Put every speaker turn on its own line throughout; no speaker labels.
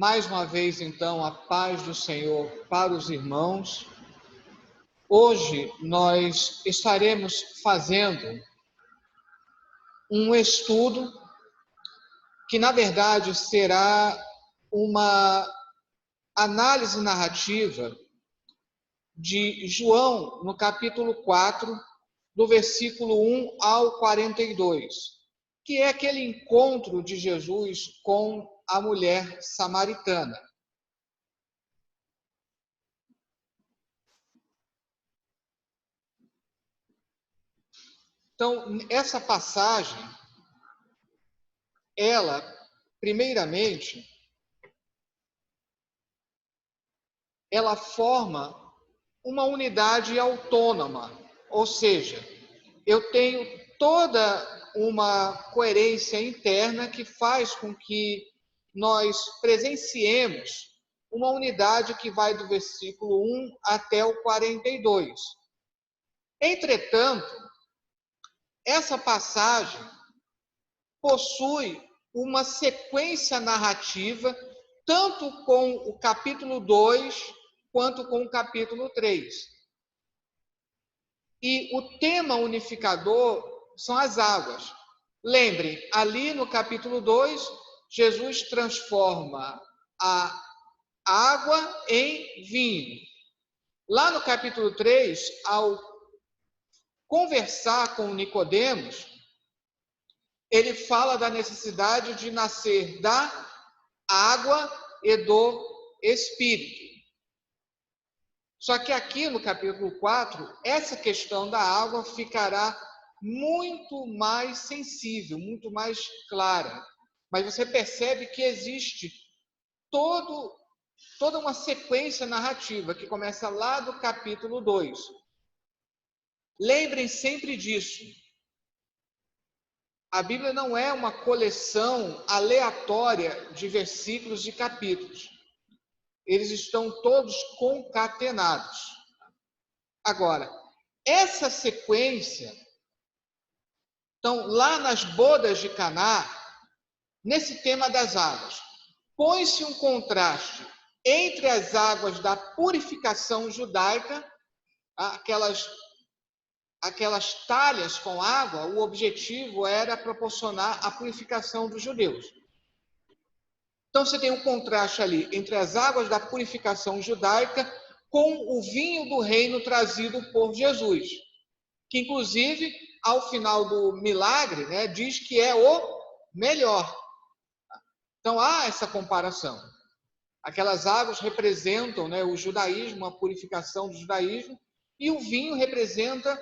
Mais uma vez, então, a paz do Senhor para os irmãos. Hoje nós estaremos fazendo um estudo que, na verdade, será uma análise narrativa de João, no capítulo 4, do versículo 1 ao 42, que é aquele encontro de Jesus com a mulher samaritana. Então, essa passagem, ela, primeiramente, ela forma uma unidade autônoma, ou seja, eu tenho toda uma coerência interna que faz com que nós presenciemos uma unidade que vai do versículo 1 até o 42. Entretanto, essa passagem possui uma sequência narrativa, tanto com o capítulo 2, quanto com o capítulo 3. E o tema unificador são as águas. Lembrem, ali no capítulo 2, Jesus transforma a água em vinho. Lá no capítulo 3, ao conversar com Nicodemos, ele fala da necessidade de nascer da água e do Espírito. Só que aqui no capítulo 4, essa questão da água ficará muito mais sensível, muito mais clara. Mas você percebe que existe toda uma sequência narrativa que começa lá do capítulo 2. Lembrem sempre disso. A Bíblia não é uma coleção aleatória de versículos e capítulos. Eles estão todos concatenados. Agora, essa sequência, então, lá nas bodas de Caná, nesse tema das águas, põe-se um contraste entre as águas da purificação judaica, aquelas talhas com água, o objetivo era proporcionar a purificação dos judeus. Então você tem um contraste ali entre as águas da purificação judaica com o vinho do reino trazido por Jesus, que inclusive ao final do milagre, né, diz que é o melhor. Então há essa comparação. Aquelas águas representam, né, o judaísmo, a purificação do judaísmo, e o vinho representa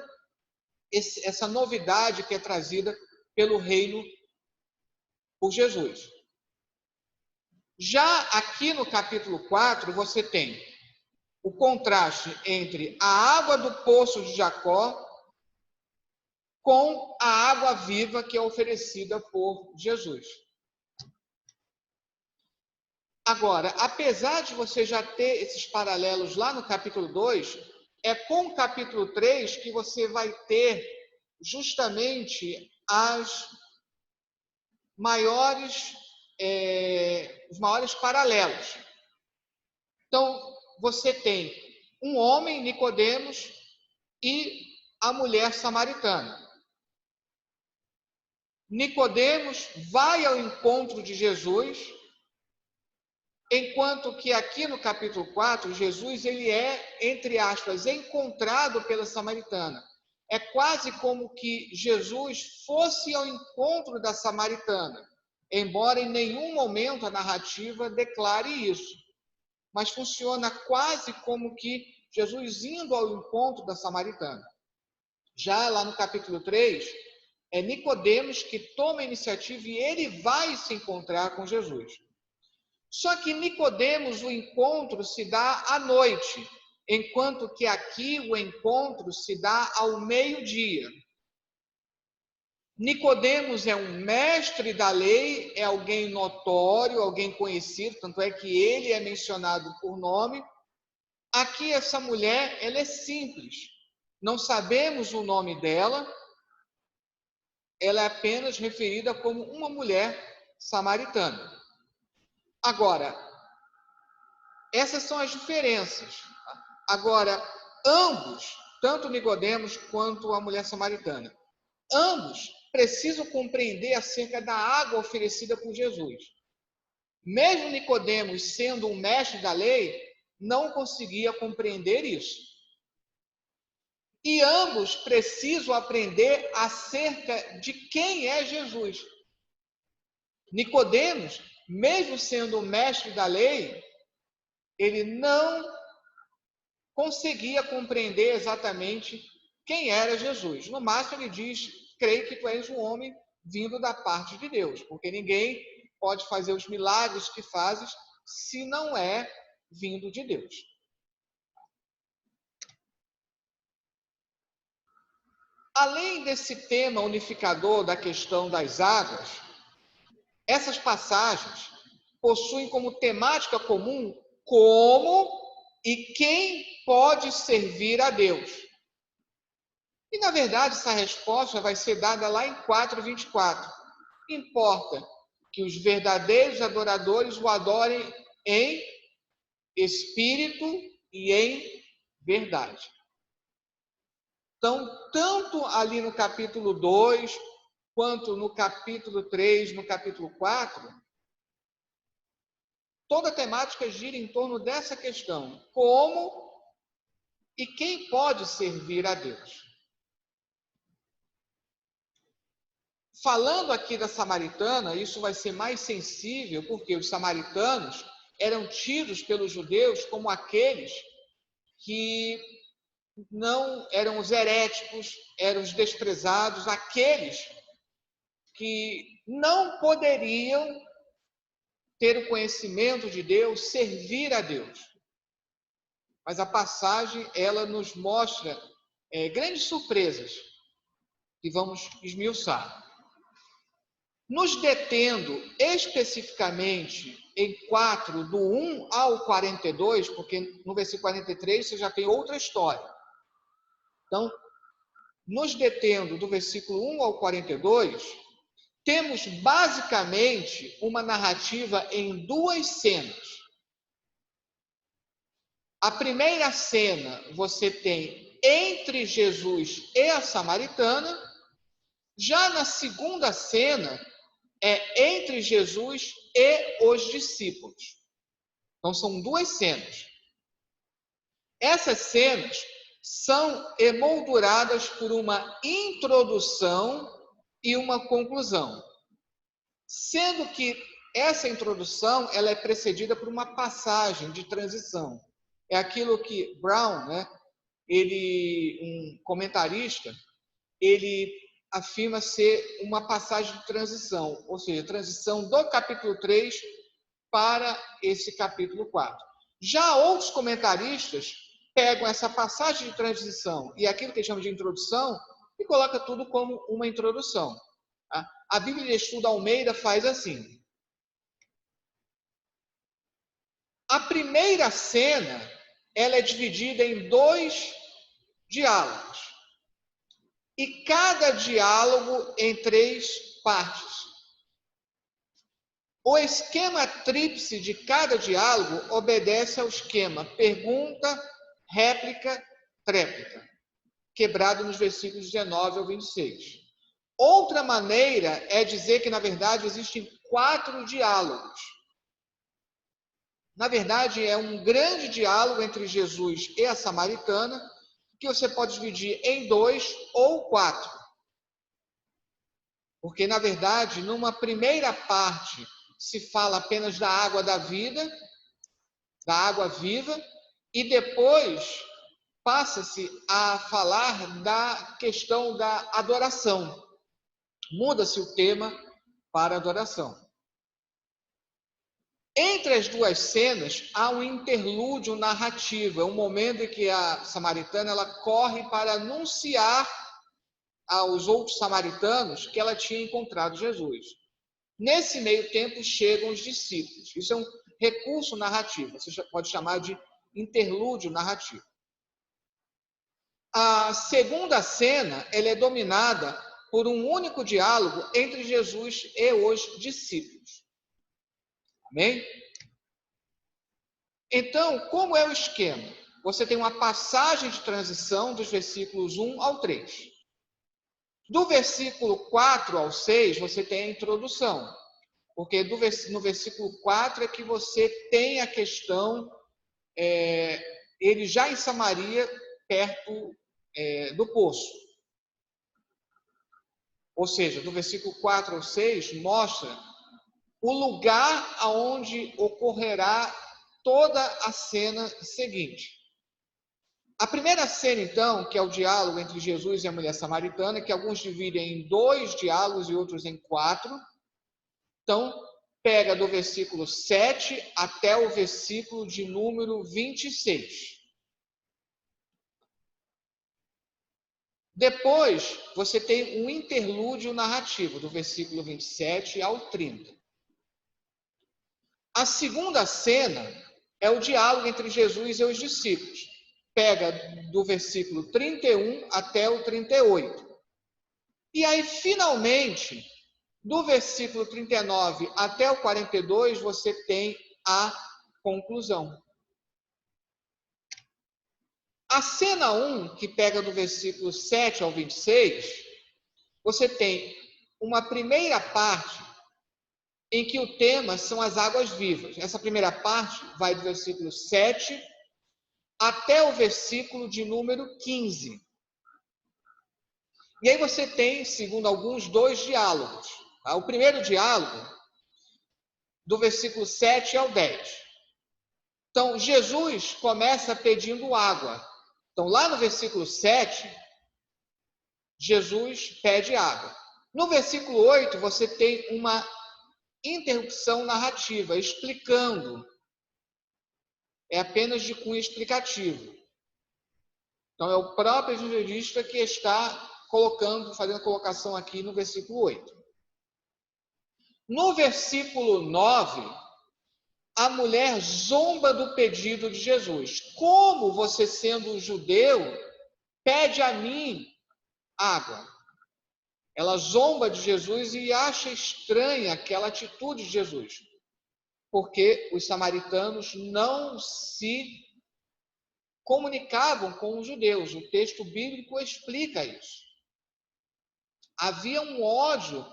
essa novidade que é trazida pelo reino por Jesus. Já aqui no capítulo 4, você tem o contraste entre a água do poço de Jacó com a água viva que é oferecida por Jesus. Agora, apesar de você já ter esses paralelos lá no capítulo 2, é com o capítulo 3 que você vai ter justamente os maiores paralelos. Então, você tem um homem, Nicodemos, e a mulher samaritana. Nicodemos vai ao encontro de Jesus, enquanto que aqui no capítulo 4, Jesus ele é, entre aspas, encontrado pela samaritana. É quase como que Jesus fosse ao encontro da samaritana, embora em nenhum momento a narrativa declare isso. Mas funciona quase como que Jesus indo ao encontro da samaritana. Já lá no capítulo 3, é Nicodemos que toma a iniciativa e ele vai se encontrar com Jesus. Só que Nicodemos, o encontro se dá à noite, enquanto que aqui o encontro se dá ao meio-dia. Nicodemos é um mestre da lei, é alguém notório, alguém conhecido, tanto é que ele é mencionado por nome. Aqui essa mulher, ela é simples. Não sabemos o nome dela, ela é apenas referida como uma mulher samaritana. Agora, Essas são as diferenças. Agora, ambos, tanto Nicodemos quanto a mulher samaritana, ambos precisam compreender acerca da água oferecida por Jesus. Mesmo Nicodemos sendo um mestre da lei, não conseguia compreender isso. E ambos precisam aprender acerca de quem é Jesus. Nicodemos, mesmo sendo o mestre da lei, ele não conseguia compreender exatamente quem era Jesus. No máximo ele diz: creio que tu és um homem vindo da parte de Deus, porque ninguém pode fazer os milagres que fazes se não é vindo de Deus. Além desse tema unificador da questão das águas, essas passagens possuem como temática comum como e quem pode servir a Deus. E, na verdade, essa resposta vai ser dada lá em 4:24. Importa que os verdadeiros adoradores o adorem em espírito e em verdade. Então, tanto ali no capítulo 2, quanto no capítulo 3, no capítulo 4, toda a temática gira em torno dessa questão: como e quem pode servir a Deus. Falando aqui da samaritana, isso vai ser mais sensível, porque os samaritanos eram tidos pelos judeus como aqueles que não eram os heréticos, eram os desprezados, aqueles que não poderiam ter o conhecimento de Deus, servir a Deus. Mas a passagem, ela nos mostra grandes surpresas que vamos esmiuçar. Nos detendo especificamente em 4, do 1 ao 42, porque no versículo 43 você já tem outra história. Então, nos detendo do versículo 1 ao 42, temos basicamente uma narrativa em duas cenas. A primeira cena você tem entre Jesus e a samaritana. Já na segunda cena é entre Jesus e os discípulos. Então são duas cenas. Essas cenas são emolduradas por uma introdução e uma conclusão, sendo que essa introdução ela é precedida por uma passagem de transição. É aquilo que Brown, um comentarista, ele afirma ser uma passagem de transição, ou seja, transição do capítulo 3 para esse capítulo 4. Já outros comentaristas pegam essa passagem de transição e aquilo que eles chamam de introdução e coloca tudo como uma introdução. A Bíblia de Estudo Almeida faz assim. A primeira cena, ela é dividida em dois diálogos. E cada diálogo em três partes. O esquema tríplice de cada diálogo obedece ao esquema pergunta, réplica, tréplica, quebrado nos versículos 19 ao 26. Outra maneira é dizer que, na verdade, existem 4 diálogos. Na verdade, é um grande diálogo entre Jesus e a samaritana, que você pode dividir em 2 ou 4. Porque, na verdade, numa primeira parte, se fala apenas da água da vida, da água viva, e depois passa-se a falar da questão da adoração. Muda-se o tema para adoração. Entre as duas cenas, há um interlúdio narrativo, é um momento em que a samaritana ela corre para anunciar aos outros samaritanos que ela tinha encontrado Jesus. Nesse meio tempo chegam os discípulos. Isso é um recurso narrativo, você pode chamar de interlúdio narrativo. A segunda cena ela é dominada por um único diálogo entre Jesus e os discípulos. Amém? Então, como é o esquema? Você tem uma passagem de transição dos versículos 1 ao 3. Do versículo 4 ao 6, você tem a introdução. Porque no versículo 4 é que você tem a questão, ele já em Samaria, perto do poço. Ou seja, do versículo 4 ao 6, mostra o lugar aonde ocorrerá toda a cena seguinte. A primeira cena, então, que é o diálogo entre Jesus e a mulher samaritana, que alguns dividem em 2 diálogos e outros em 4. Então, pega do versículo 7 até o versículo de número 26. Depois, você tem um interlúdio narrativo, do versículo 27 ao 30. A segunda cena é o diálogo entre Jesus e os discípulos. Pega do versículo 31 até o 38. E aí, finalmente, do versículo 39 até o 42, você tem a conclusão. A cena 1, que pega do versículo 7 ao 26, você tem uma primeira parte em que o tema são as águas vivas. Essa primeira parte vai do versículo 7 até o versículo de número 15. E aí você tem, segundo alguns, 2 diálogos. Tá? O primeiro diálogo, do versículo 7 ao 10. Então, Jesus começa pedindo água. Então, lá no versículo 7, Jesus pede água. No versículo 8, você tem uma interrupção narrativa, explicando. É apenas de cunho explicativo. Então, é o próprio evangelista que está fazendo a colocação aqui no versículo 8. No versículo 9, a mulher zomba do pedido de Jesus. Como você, sendo um judeu, pede a mim água? Ela zomba de Jesus e acha estranha aquela atitude de Jesus, porque os samaritanos não se comunicavam com os judeus. O texto bíblico explica isso. Havia um ódio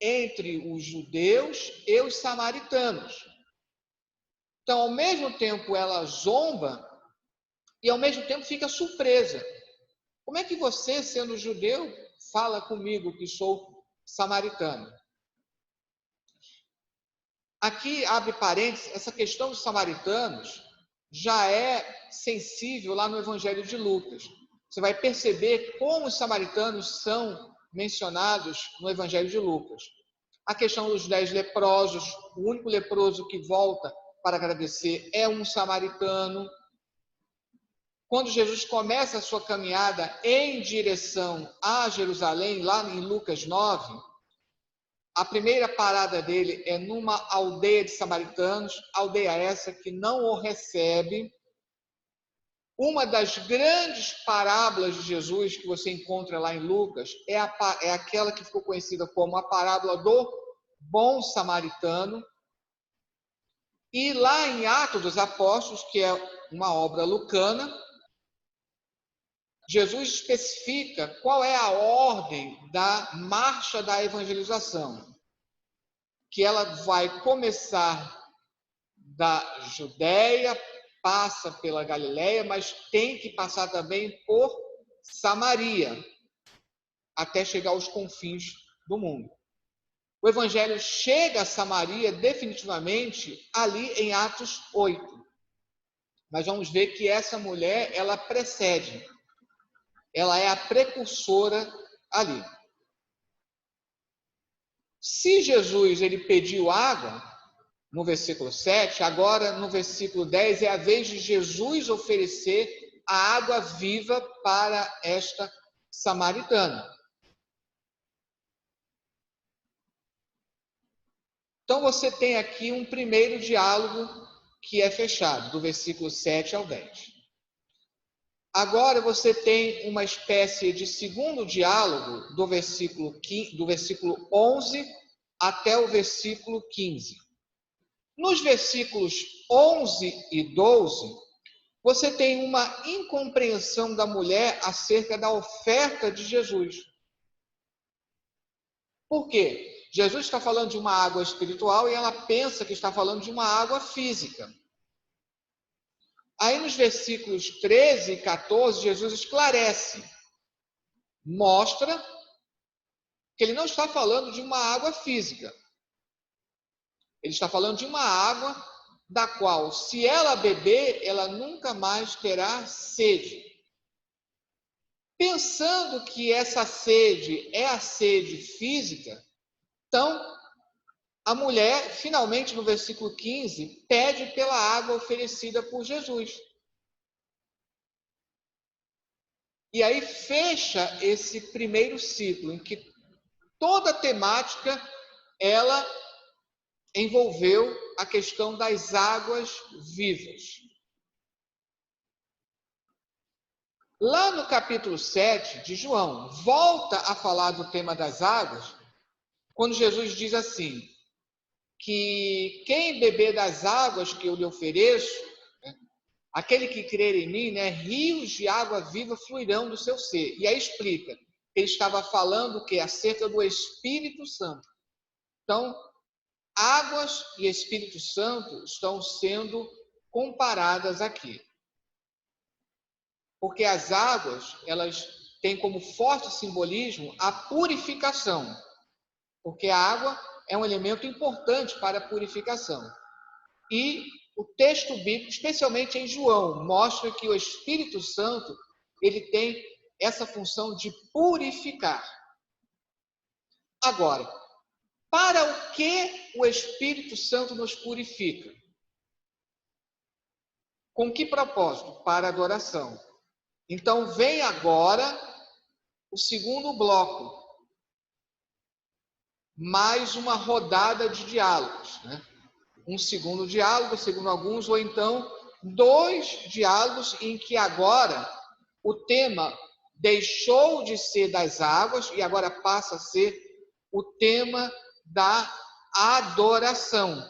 entre os judeus e os samaritanos. Então, ao mesmo tempo, ela zomba e, ao mesmo tempo, fica surpresa. Como é que você, sendo judeu, fala comigo que sou samaritano? Aqui, abre parênteses, essa questão dos samaritanos já é sensível lá no Evangelho de Lucas. Você vai perceber como os samaritanos são mencionados no Evangelho de Lucas. A questão dos 10 leprosos, o único leproso que volta para agradecer é um samaritano. Quando Jesus começa a sua caminhada em direção a Jerusalém, lá em Lucas 9, a primeira parada dele é numa aldeia de samaritanos, aldeia essa que não o recebe. Uma das grandes parábolas de Jesus que você encontra lá em Lucas é aquela que ficou conhecida como a parábola do bom samaritano. E lá em Atos dos Apóstolos, que é uma obra lucana, Jesus especifica qual é a ordem da marcha da evangelização, que ela vai começar da Judéia, passa pela Galiléia, mas tem que passar também por Samaria, até chegar aos confins do mundo. O evangelho chega a Samaria definitivamente ali em Atos 8. Mas vamos ver que essa mulher, ela precede. Ela é a precursora ali. Se Jesus ele pediu água, no versículo 7, agora no versículo 10 é a vez de Jesus oferecer a água viva para esta samaritana. Então você tem aqui um primeiro diálogo que é fechado, do versículo 7 ao 10. Agora você tem uma espécie de segundo diálogo do versículo 11 até o versículo 15. Nos versículos 11 e 12, você tem uma incompreensão da mulher acerca da oferta de Jesus. Por quê? Jesus está falando de uma água espiritual e ela pensa que está falando de uma água física. Aí nos versículos 13 e 14, Jesus esclarece, mostra que ele não está falando de uma água física. Ele está falando de uma água da qual, se ela beber, ela nunca mais terá sede. Pensando que essa sede é a sede física, então a mulher, finalmente no versículo 15, pede pela água oferecida por Jesus. E aí fecha esse primeiro ciclo, em que toda a temática ela envolveu a questão das águas vivas. Lá no capítulo 7 de João, volta a falar do tema das águas, quando Jesus diz assim, que quem beber das águas que eu lhe ofereço, aquele que crer em mim, rios de água viva fluirão do seu ser. E aí explica, ele estava falando que acerca do Espírito Santo. Então, águas e Espírito Santo estão sendo comparadas aqui. Porque as águas, elas têm como forte simbolismo a purificação. Porque a água é um elemento importante para a purificação. E o texto bíblico, especialmente em João, mostra que o Espírito Santo, ele tem essa função de purificar. Agora, para o que o Espírito Santo nos purifica? Com que propósito? Para a adoração. Então, vem agora o segundo bloco. Mais uma rodada de diálogos, Um segundo diálogo, segundo alguns, ou então 2 diálogos em que agora o tema deixou de ser das águas e agora passa a ser o tema da adoração.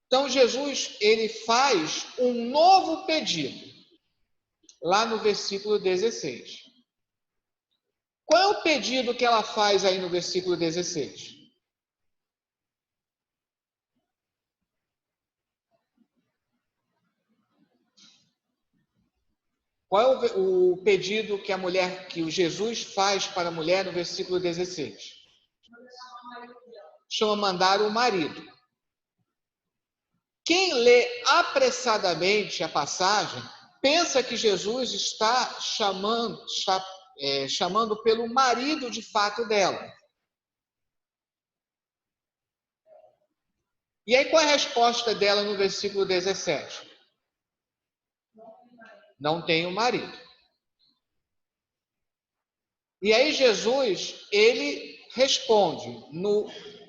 Então Jesus, ele faz um novo pedido, lá no versículo 16. Qual é o pedido que ela faz aí no versículo 16? Qual é o pedido que o Jesus faz para a mulher no versículo 16? Chama mandar o marido. Quem lê apressadamente a passagem, pensa que Jesus está chamando pelo marido de fato dela. E aí qual é a resposta dela no versículo 17? Não tenho marido. E aí Jesus, ele responde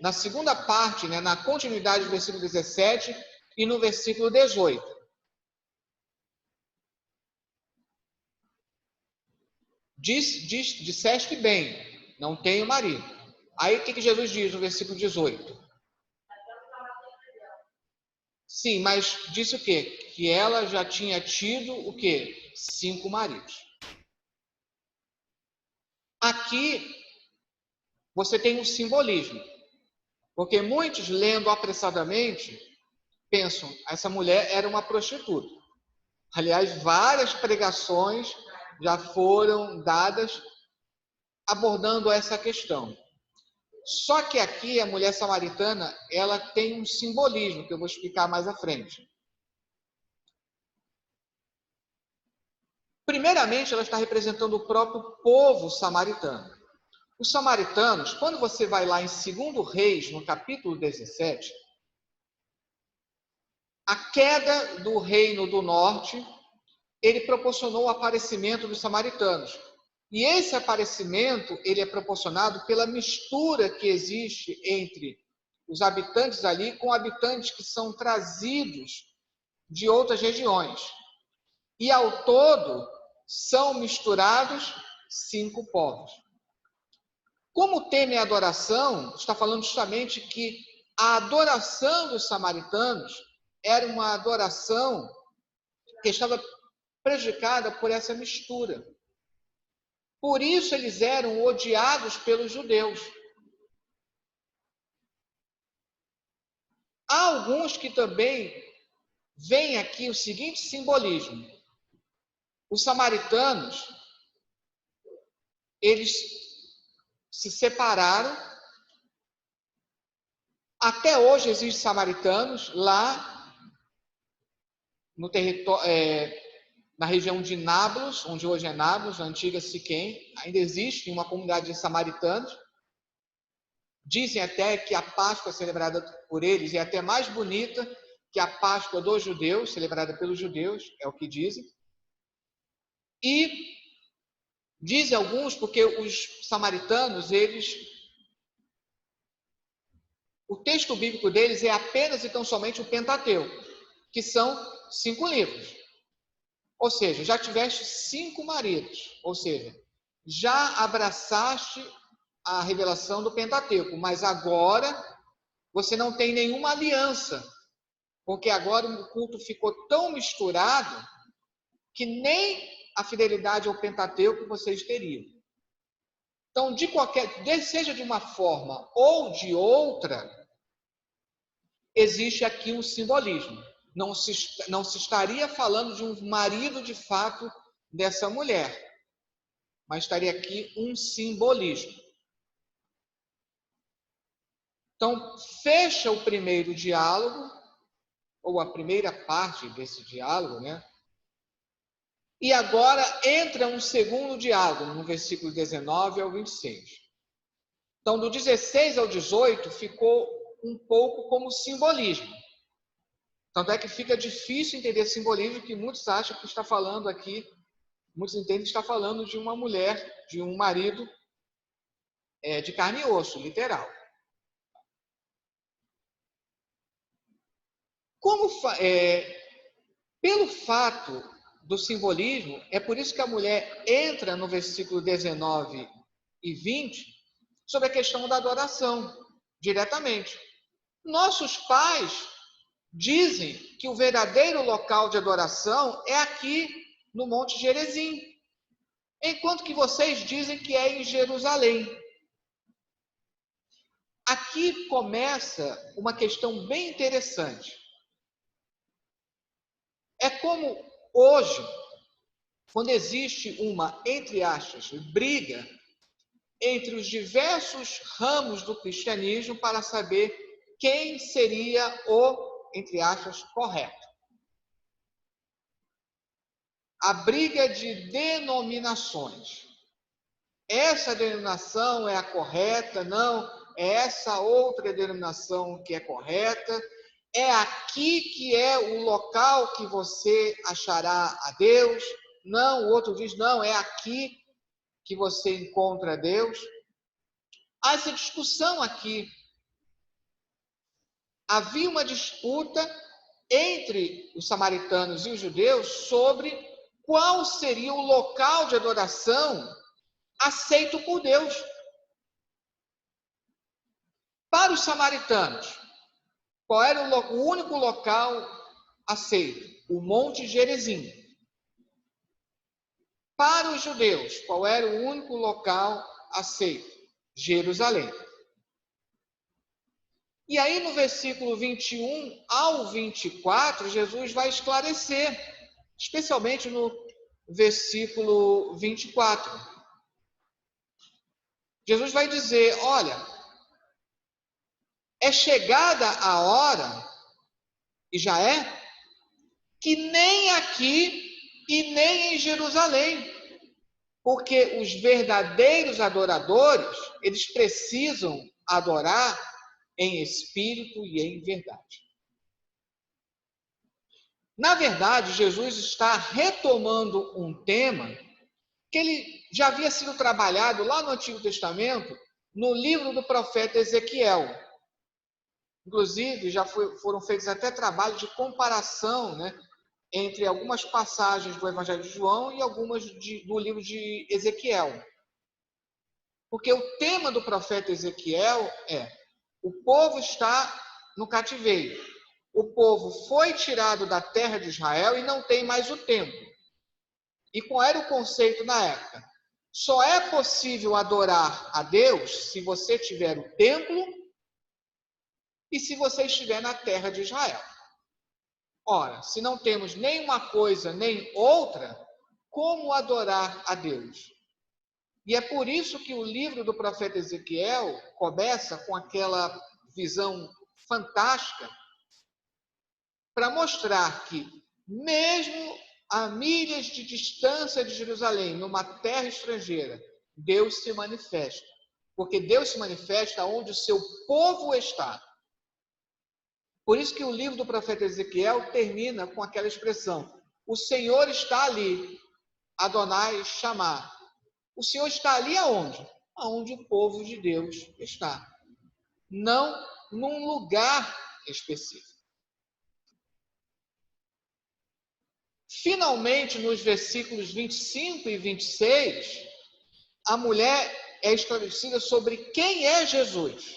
na segunda parte, na continuidade do versículo 17 e no versículo 18. Disseste bem, não tenho marido. Aí o que Jesus diz no versículo 18? Sim, mas disse o quê? Que ela já tinha tido o quê? 5 maridos. Aqui você tem um simbolismo, porque muitos lendo apressadamente pensam, essa mulher era uma prostituta. Aliás, várias pregações já foram dadas abordando essa questão. Só que aqui a mulher samaritana, ela tem um simbolismo que eu vou explicar mais à frente. Primeiramente, ela está representando o próprio povo samaritano. Os samaritanos, quando você vai lá em 2 Reis, no capítulo 17, a queda do reino do norte, ele proporcionou o aparecimento dos samaritanos. E esse aparecimento, ele é proporcionado pela mistura que existe entre os habitantes ali com habitantes que são trazidos de outras regiões. E ao todo, são misturados 5 povos. Como o tema é adoração, está falando justamente que a adoração dos samaritanos era uma adoração que estava prejudicada por essa mistura. Por isso eles eram odiados pelos judeus. Há alguns que também veem aqui o seguinte simbolismo. Os samaritanos, eles se separaram. Até hoje existem samaritanos lá no território, na região de Nablus, onde hoje é Nablus, a antiga Siquém, ainda existe uma comunidade de samaritanos. Dizem até que a Páscoa celebrada por eles é até mais bonita que a Páscoa dos judeus, celebrada pelos judeus, é o que dizem. E dizem alguns, porque os samaritanos, o texto bíblico deles é apenas e tão somente o Pentateuco, que são 5 livros. Ou seja, já tiveste 5 maridos, ou seja, já abraçaste a revelação do Pentateuco, mas agora você não tem nenhuma aliança, porque agora o culto ficou tão misturado que nem a fidelidade ao Pentateuco vocês teriam. Então, seja de uma forma ou de outra, existe aqui um simbolismo. Não se estaria falando de um marido de fato dessa mulher, mas estaria aqui um simbolismo. Então, fecha o primeiro diálogo, ou a primeira parte desse diálogo, né? E agora entra um segundo diálogo, no versículo 19 ao 26. Então, do 16 ao 18, ficou um pouco como simbolismo. Tanto é que fica difícil entender simbolismo, que muitos acham que está falando aqui, muitos entendem que está falando de uma mulher, de um marido de carne e osso, literal. Pelo fato do simbolismo, é por isso que a mulher entra no versículo 19 e 20 sobre a questão da adoração, diretamente. Nossos pais dizem que o verdadeiro local de adoração é aqui no Monte Gerizim, enquanto que vocês dizem que é em Jerusalém. Aqui começa uma questão bem interessante. É como hoje, quando existe uma, entre aspas, briga entre os diversos ramos do cristianismo para saber quem seria o, entre aspas, correto. A briga de denominações. Essa denominação é a correta, não, é essa outra denominação que é correta. É aqui que é o local que você achará a Deus. Não, o outro diz, não, é aqui que você encontra Deus. Há essa discussão aqui. Havia uma disputa entre os samaritanos e os judeus sobre qual seria o local de adoração aceito por Deus. Para os samaritanos, qual era o único local aceito? O Monte Gerizim. Para os judeus, qual era o único local aceito? Jerusalém. E aí no versículo 21 ao 24, Jesus vai esclarecer, especialmente no versículo 24. Jesus vai dizer, olha, é chegada a hora, e já é, que nem aqui e nem em Jerusalém, porque os verdadeiros adoradores, eles precisam adorar em espírito e em verdade. Na verdade, Jesus está retomando um tema que ele já havia sido trabalhado lá no Antigo Testamento, no livro do profeta Ezequiel. Inclusive, já foram feitos até trabalhos de comparação, né, entre algumas passagens do Evangelho de João e algumas do livro de Ezequiel. Porque o tema do profeta Ezequiel é: o povo está no cativeiro. O povo foi tirado da terra de Israel e não tem mais o templo. E qual era o conceito na época? Só é possível adorar a Deus se você tiver o templo e se você estiver na terra de Israel. Ora, se não temos nem uma coisa nem outra, como adorar a Deus? E é por isso que o livro do profeta Ezequiel começa com aquela visão fantástica para mostrar que, mesmo a milhas de distância de Jerusalém, numa terra estrangeira, Deus se manifesta. Porque Deus se manifesta onde o seu povo está. Por isso que o livro do profeta Ezequiel termina com aquela expressão: o Senhor está ali, Adonai chamar. O Senhor está ali aonde? Aonde o povo de Deus está. Não num lugar específico. Finalmente, nos versículos 25 e 26, a mulher é esclarecida sobre quem é Jesus.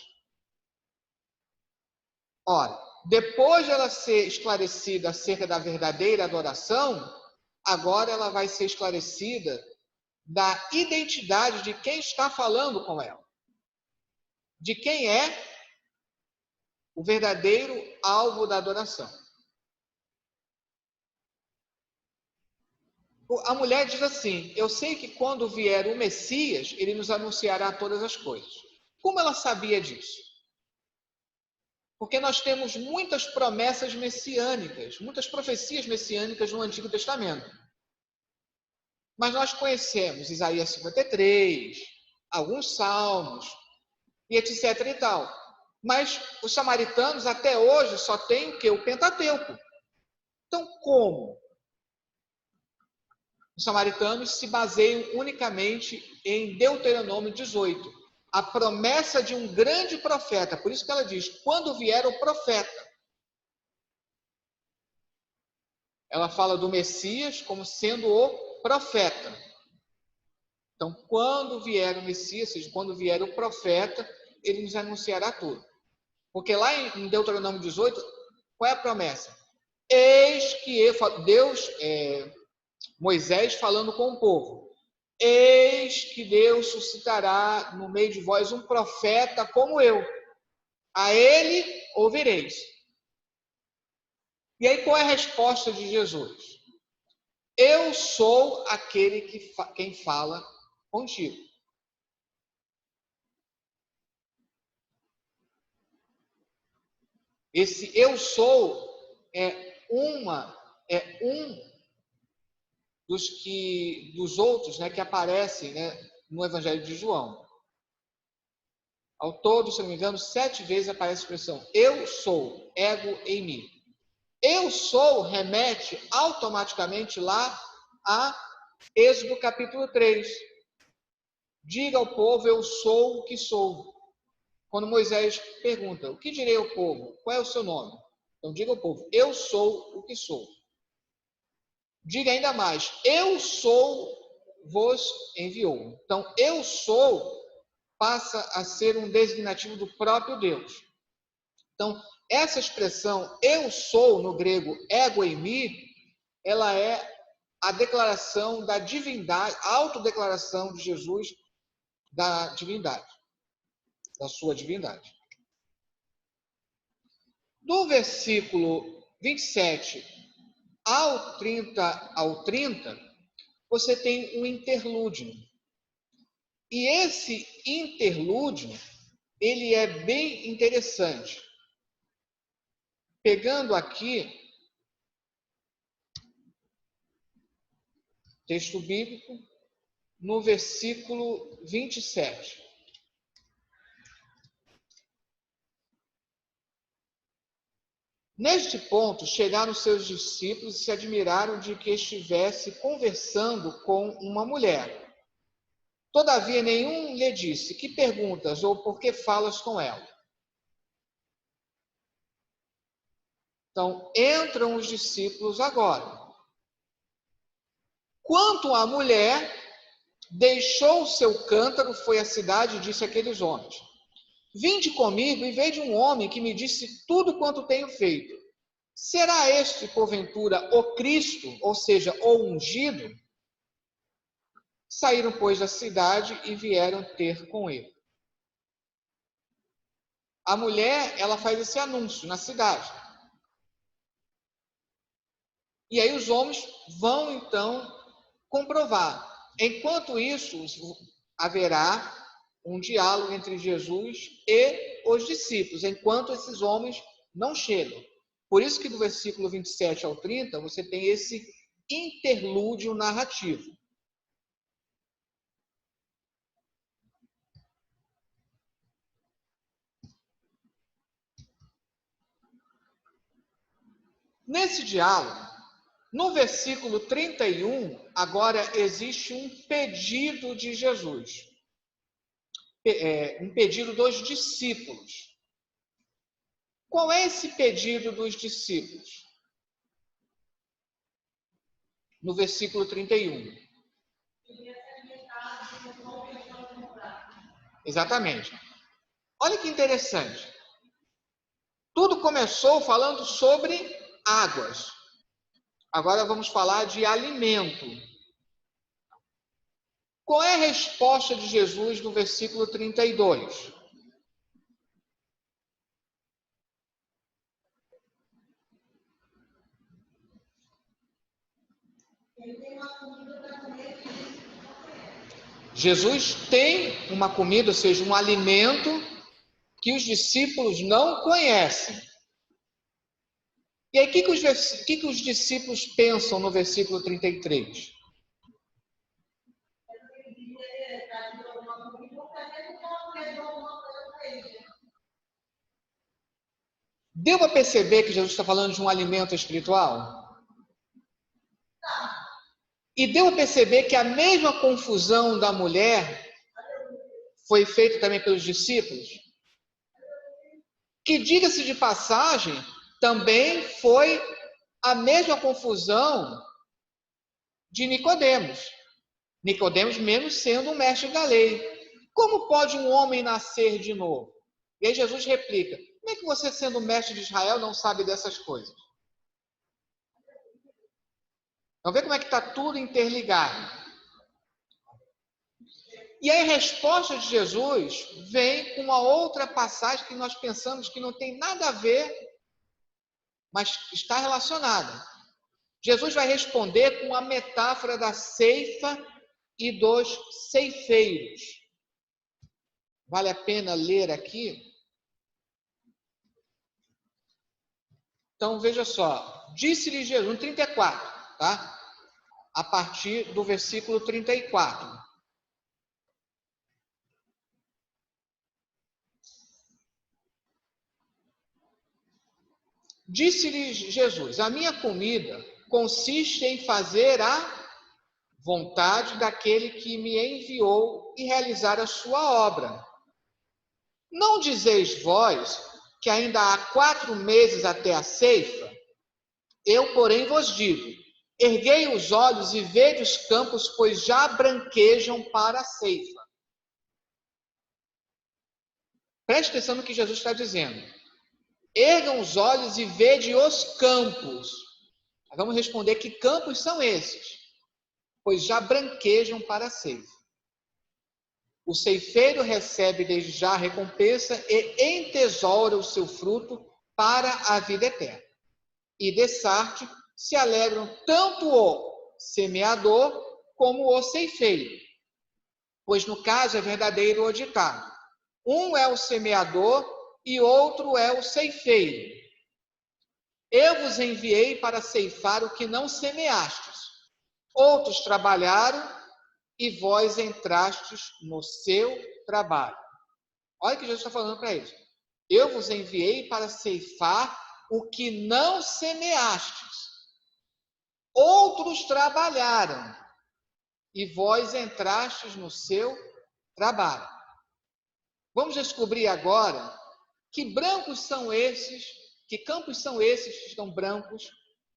Ora, depois de ela ser esclarecida acerca da verdadeira adoração, agora ela vai ser esclarecida da identidade de quem está falando com ela. De quem é o verdadeiro alvo da adoração. A mulher diz assim: eu sei que quando vier o Messias, ele nos anunciará todas as coisas. Como ela sabia disso? Porque nós temos muitas promessas messiânicas, muitas profecias messiânicas no Antigo Testamento. Mas nós conhecemos Isaías 53, alguns salmos, e etc e tal. Mas os samaritanos até hoje só têm o quê? O Pentateuco. Então, como? Os samaritanos se baseiam unicamente em Deuteronômio 18, a promessa de um grande profeta. Por isso que ela diz: quando vier o profeta. Ela fala do Messias como sendo o profeta. Então, quando vier o Messias, ou seja, quando vier o profeta, ele nos anunciará tudo. Porque lá em Deuteronômio 18, qual é a promessa? Eis que Deus, Moisés falando com o povo. Eis que Deus suscitará no meio de vós um profeta como eu. A ele ouvireis. E aí qual é a resposta de Jesus? Eu sou aquele quem fala contigo. Esse eu sou é um dos outros, né, que aparecem, né, no Evangelho de João. Ao todo, se não me engano, 7 vezes aparece a expressão eu sou, ego em mim. Eu sou remete automaticamente lá a Êxodo capítulo 3. Diga ao povo, eu sou o que sou. Quando Moisés pergunta, o que direi ao povo? Qual é o seu nome? Então diga ao povo, eu sou o que sou. Diga ainda mais, eu sou vos enviou. Então, eu sou passa a ser um designativo do próprio Deus. Então, essa expressão eu sou, no grego ego eimi, ela é a declaração da divindade, a autodeclaração de Jesus da divindade, da sua divindade. Do versículo 27 ao 30, você tem um interlúdio. E esse interlúdio, ele é bem interessante. Pegando aqui, texto bíblico, no versículo 27. Neste ponto, chegaram seus discípulos e se admiraram de que estivesse conversando com uma mulher. Todavia, nenhum lhe disse, que perguntas ou por que falas com ela? Então, entram os discípulos agora. Quanto à mulher, deixou o seu cântaro, foi à cidade e disse àqueles homens, Vinde comigo e vede um homem que me disse tudo quanto tenho feito. Será este, porventura, o Cristo, ou seja, o ungido? Saíram, pois, da cidade e vieram ter com ele. A mulher, ela faz esse anúncio na cidade. E aí os homens vão, então, comprovar. Enquanto isso, haverá um diálogo entre Jesus e os discípulos, enquanto esses homens não chegam. Por isso que do versículo 27 ao 30, você tem esse interlúdio narrativo. Nesse diálogo, no versículo 31, agora existe um pedido de Jesus. Um pedido dos discípulos. Qual é esse pedido dos discípulos? No versículo 31. Exatamente. Olha que interessante. Tudo começou falando sobre águas. Agora vamos falar de alimento. Qual é a resposta de Jesus no versículo 32? Jesus tem uma comida, ou seja, um alimento que os discípulos não conhecem. E aí, o que os discípulos pensam no versículo 33? Deu para perceber que Jesus está falando de um alimento espiritual? E deu a perceber que a mesma confusão da mulher foi feita também pelos discípulos? Que, diga-se de passagem, também foi a mesma confusão de Nicodemos. Nicodemos mesmo sendo um mestre da lei. Como pode um homem nascer de novo? E aí Jesus replica: como é que você, sendo mestre de Israel, não sabe dessas coisas? Então vê como é que está tudo interligado. E aí a resposta de Jesus vem com uma outra passagem que nós pensamos que não tem nada a ver, mas está relacionada. Jesus vai responder com a metáfora da ceifa e dos ceifeiros. Vale a pena ler aqui? Então veja só, disse-lhe Jesus, no 34, tá? A partir do versículo 34. Disse-lhe Jesus: a minha comida consiste em fazer a vontade daquele que me enviou e realizar a sua obra. Não dizeis vós que ainda há 4 meses até a ceifa? Eu, porém, vos digo: erguei os olhos e vede os campos, pois já branquejam para a ceifa. Preste atenção no que Jesus está dizendo. Ergam os olhos e vede os campos. Vamos responder que campos são esses? Pois já branquejam para a ceifa. O ceifeiro recebe desde já a recompensa e entesoura o seu fruto para a vida eterna. E dessarte se alegram tanto o semeador como o ceifeiro. Pois no caso é verdadeiro o ditado: um é o semeador e outro é o ceifeiro. Eu vos enviei para ceifar o que não semeastes. Outros trabalharam e vós entrastes no seu trabalho. Olha o que Jesus está falando para eles. Eu vos enviei para ceifar o que não semeastes. Outros trabalharam e vós entrastes no seu trabalho. Vamos descobrir agora que brancos são esses, que campos são esses que estão brancos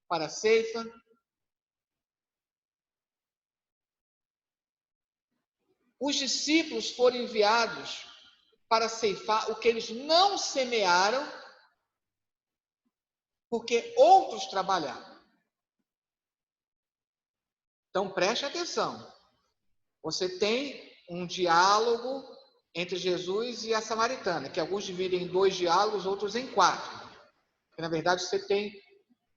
para a ceifa. Os discípulos foram enviados para ceifar o que eles não semearam, porque outros trabalharam. Então preste atenção. Você tem um diálogo entre Jesus e a samaritana, que alguns dividem em 2 diálogos, outros em 4. Porque, na verdade, você tem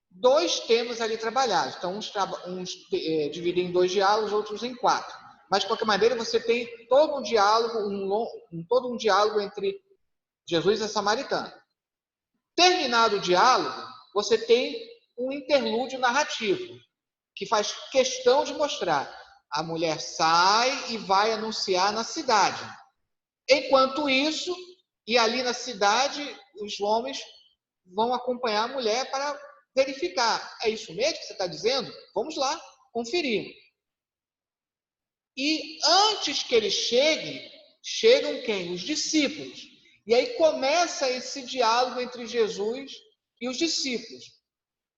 2 temas ali trabalhados. Então, uns dividem em 2 diálogos, outros em 4. Mas, de qualquer maneira, você tem todo um diálogo, todo um diálogo entre Jesus e a samaritana. Terminado o diálogo, você tem um interlúdio narrativo, que faz questão de mostrar. A mulher sai e vai anunciar na cidade. Enquanto isso, e ali na cidade, os homens vão acompanhar a mulher para verificar. É isso mesmo que você está dizendo? Vamos lá, conferir. E antes que eles chegam quem? Os discípulos. E aí começa esse diálogo entre Jesus e os discípulos.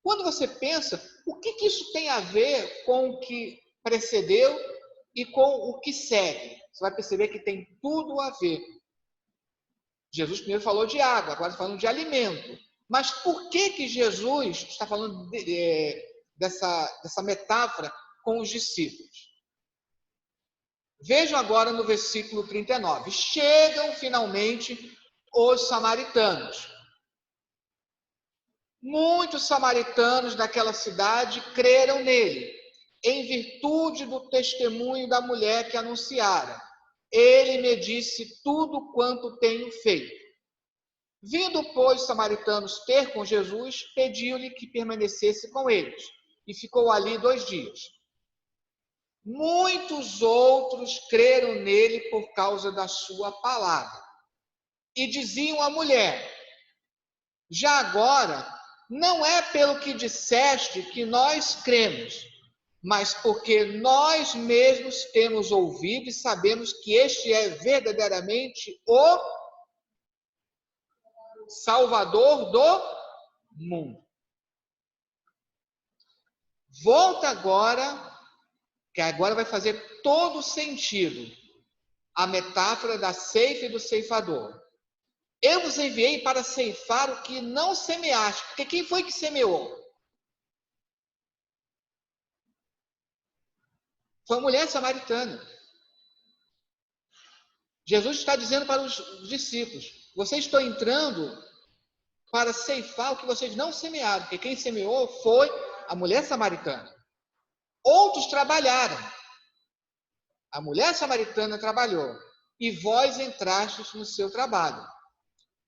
Quando você pensa, o que isso tem a ver com o que precedeu e com o que segue? Você vai perceber que tem tudo a ver. Jesus primeiro falou de água, agora está falando de alimento. Mas por que Jesus está falando dessa metáfora com os discípulos? Vejam agora no versículo 39. Chegam finalmente os samaritanos. Muitos samaritanos daquela cidade creram nele, em virtude do testemunho da mulher que anunciara. Ele me disse tudo quanto tenho feito. Vindo, pois, os samaritanos ter com Jesus, pediu-lhe que permanecesse com eles, e ficou ali 2 dias. Muitos outros creram nele por causa da sua palavra. E diziam à mulher: já agora, não é pelo que disseste que nós cremos, mas porque nós mesmos temos ouvido e sabemos que este é verdadeiramente o Salvador do mundo. Volta agora, que agora vai fazer todo sentido a metáfora da ceifa e do ceifador. Eu vos enviei para ceifar o que não semeaste, porque quem foi que semeou? Foi a mulher samaritana. Jesus está dizendo para os discípulos: vocês estão entrando para ceifar o que vocês não semearam, porque quem semeou foi a mulher samaritana. Outros trabalharam. A mulher samaritana trabalhou e vós entrastes no seu trabalho.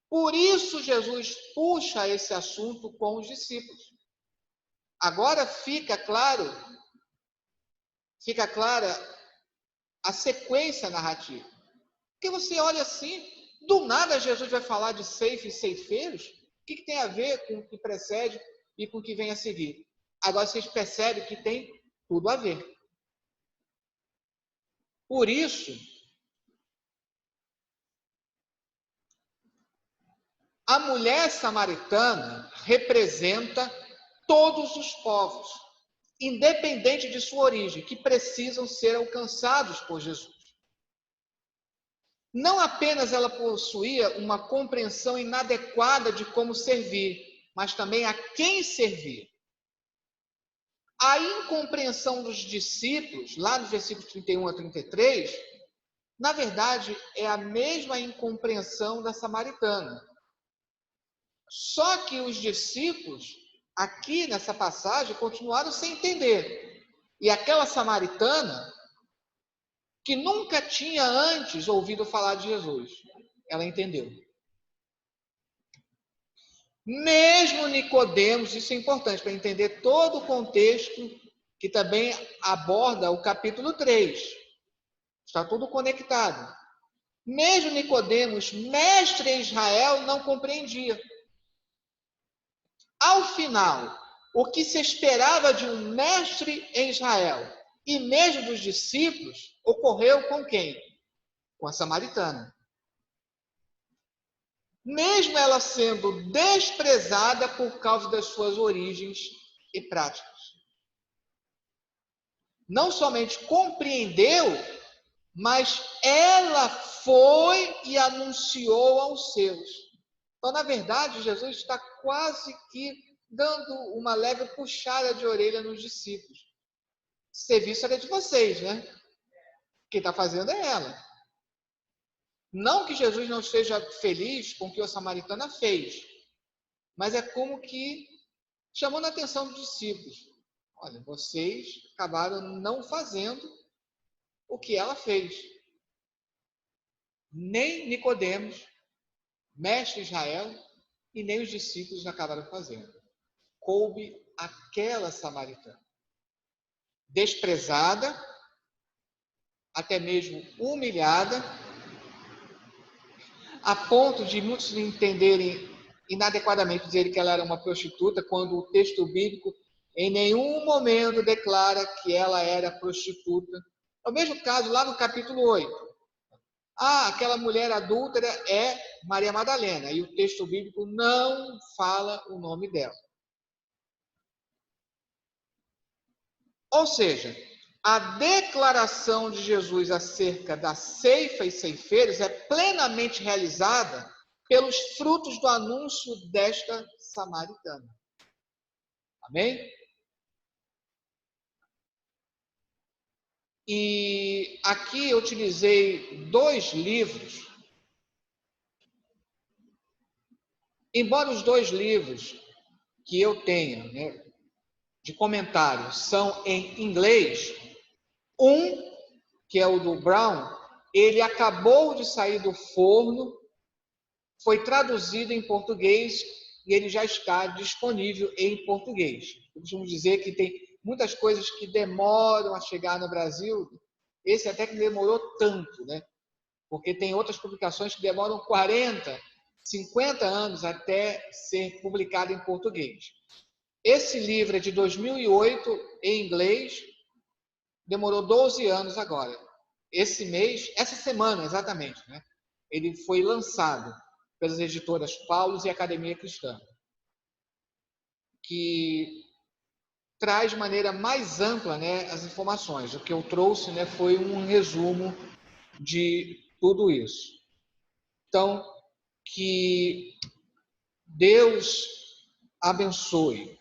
Por isso Jesus puxa esse assunto com os discípulos. Agora fica clara a sequência narrativa. Porque você olha assim, do nada Jesus vai falar de ceifa e ceifeiros? O que tem a ver com o que precede e com o que vem a seguir? Agora vocês percebem que tem tudo a ver. Por isso, a mulher samaritana representa todos os povos, independente de sua origem, que precisam ser alcançados por Jesus. Não apenas ela possuía uma compreensão inadequada de como servir, mas também a quem servir. A incompreensão dos discípulos, lá nos versículos 31 a 33, na verdade, é a mesma incompreensão da samaritana. Só que os discípulos, aqui nessa passagem, continuaram sem entender. E aquela samaritana, que nunca tinha antes ouvido falar de Jesus, ela entendeu. Mesmo Nicodemos, isso é importante para entender todo o contexto que também aborda o capítulo 3. Está tudo conectado. Mesmo Nicodemos, mestre em Israel, não compreendia. Ao final, o que se esperava de um mestre em Israel e mesmo dos discípulos, ocorreu com quem? Com a samaritana. Mesmo ela sendo desprezada por causa das suas origens e práticas. Não somente compreendeu, mas ela foi e anunciou aos seus. Então, na verdade, Jesus está quase que dando uma leve puxada de orelha nos discípulos. O serviço era de vocês, né? Quem está fazendo é ela. Não que Jesus não esteja feliz com o que a samaritana fez, mas é como que chamando a atenção dos discípulos. Olha, vocês acabaram não fazendo o que ela fez. Nem Nicodemos, mestre de Israel, e nem os discípulos acabaram fazendo. Coube aquela samaritana, desprezada, até mesmo humilhada, a ponto de muitos entenderem inadequadamente, dizerem que ela era uma prostituta, quando o texto bíblico em nenhum momento declara que ela era prostituta. É o mesmo caso lá no capítulo 8. Aquela mulher adúltera é Maria Madalena, e o texto bíblico não fala o nome dela. Ou seja, a declaração de Jesus acerca da ceifa e ceifeiros é plenamente realizada pelos frutos do anúncio desta samaritana. Amém? E aqui eu utilizei 2 livros. Embora os 2 livros que eu tenha, né, de comentários são em inglês, um, que é o do Brown, ele acabou de sair do forno, foi traduzido em português e ele já está disponível em português. Eu costumo dizer que tem muitas coisas que demoram a chegar no Brasil, esse até que demorou tanto, né? Porque tem outras publicações que demoram 40, 50 anos até ser publicado em português. Esse livro é de 2008 em inglês, demorou 12 anos agora. Esse mês, essa semana exatamente, né? Ele foi lançado pelas editoras Paulus e Academia Cristã, que traz de maneira mais ampla, né, as informações. O que eu trouxe, né, foi um resumo de tudo isso. Então, que Deus abençoe